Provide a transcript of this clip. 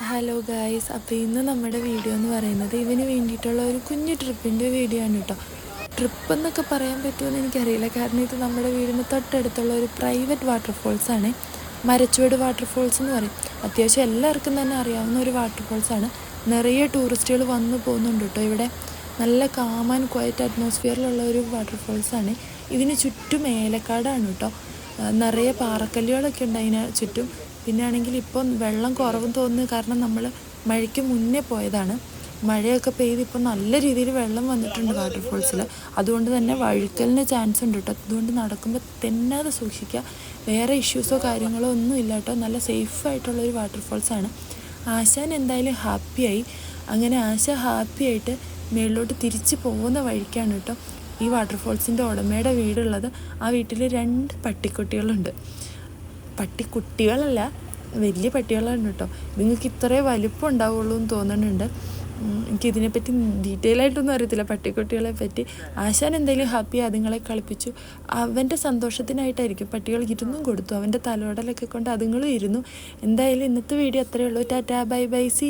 Hello guys, അപ്പോൾ ഇന്ന് നമ്മുടെ വീഡിയോ എന്ന് പറയുന്നത് ഇവന് വേണ്ടിയിട്ടുള്ള ഒരു കുഞ്ഞു ട്രിപ്പിൻ്റെ വീഡിയോ ആണ് കേട്ടോ. ട്രിപ്പ് എന്നൊക്കെ പറയാൻ പറ്റുമെന്ന് എനിക്കറിയില്ല, കാരണം ഇത് നമ്മുടെ വീടിന് തൊട്ടടുത്തുള്ള ഒരു പ്രൈവറ്റ് വാട്ടർഫോൾസാണ്. മരച്ചുവട് വാട്ടർഫോൾസ് എന്ന് പറയും. അത്യാവശ്യം എല്ലാവർക്കും തന്നെ അറിയാവുന്ന ഒരു വാട്ടർഫോൾസാണ്. നിറയെ ടൂറിസ്റ്റുകൾ വന്നു പോകുന്നുണ്ട് കേട്ടോ. ഇവിടെ നല്ല കാം ആൻഡ് ക്വയറ്റ് അറ്റ്മോസ്ഫിയറിലുള്ള ഒരു വാട്ടർഫോൾസാണ്. ഇതിന് ചുറ്റും ഏലക്കാടാണ് കേട്ടോ. നിറയെ പാറക്കല്ലുകളൊക്കെ ഉണ്ട് അതിന് ചുറ്റും. പിന്നെ ആണെങ്കിൽ ഇപ്പം വെള്ളം കുറവെന്ന് തോന്നുന്നു, കാരണം നമ്മൾ മഴയ്ക്ക് മുന്നേ പോയതാണ്. മഴയൊക്കെ പെയ്ത് ഇപ്പം നല്ല രീതിയിൽ വെള്ളം വന്നിട്ടുണ്ട് വാട്ടർഫോൾസിൽ. അതുകൊണ്ട് തന്നെ വഴുക്കലിന് ചാൻസ് ഉണ്ട് കേട്ടോ. അതുകൊണ്ട് നടക്കുമ്പോൾ തെന്നാതെ സൂക്ഷിക്കുക. വേറെ ഇഷ്യൂസോ കാര്യങ്ങളോ ഒന്നും ഇല്ല കേട്ടോ. നല്ല സേഫായിട്ടുള്ളൊരു വാട്ടർഫോൾസാണ്. ആശാൻ എന്തായാലും ഹാപ്പിയായി. അങ്ങനെ ആശ ഹാപ്പിയായിട്ട് മേളിലോട്ട് തിരിച്ച് പോകുന്ന വഴിക്കാണ് കേട്ടോ ഈ വാട്ടർഫോൾസിൻ്റെ ഉടമയുടെ വീടുള്ളത്. ആ വീട്ടിൽ 2 പട്ടിക്കുട്ടികളുണ്ട്. പട്ടിക്കുട്ടികളല്ല, വലിയ പട്ടികളാണ് കേട്ടോ. നിങ്ങൾക്ക് ഇത്രേ വലിപ്പം ഉണ്ടാവുള്ളൂ എന്ന് തോന്നുന്നുണ്ട്. എനിക്കിതിനെപ്പറ്റി ഡീറ്റെയിൽ ആയിട്ടൊന്നും അറിയത്തില്ല പട്ടിക്കുട്ടികളെ പറ്റി. ആശാൻ എന്തെങ്കിലും ഹാപ്പി അതുങ്ങളെ കളിപ്പിച്ചു. അവൻ്റെ സന്തോഷത്തിനായിട്ടായിരിക്കും പട്ടികൾ ഇരുന്നും കൊടുത്തു. അവൻ്റെ തലോടലൊക്കെ കൊണ്ട് അതുങ്ങളും ഇരുന്നു. എന്തായാലും ഇന്നത്തെ വീഡിയോ അത്രയേ ഉള്ളൂ. Tata, bye bye, C.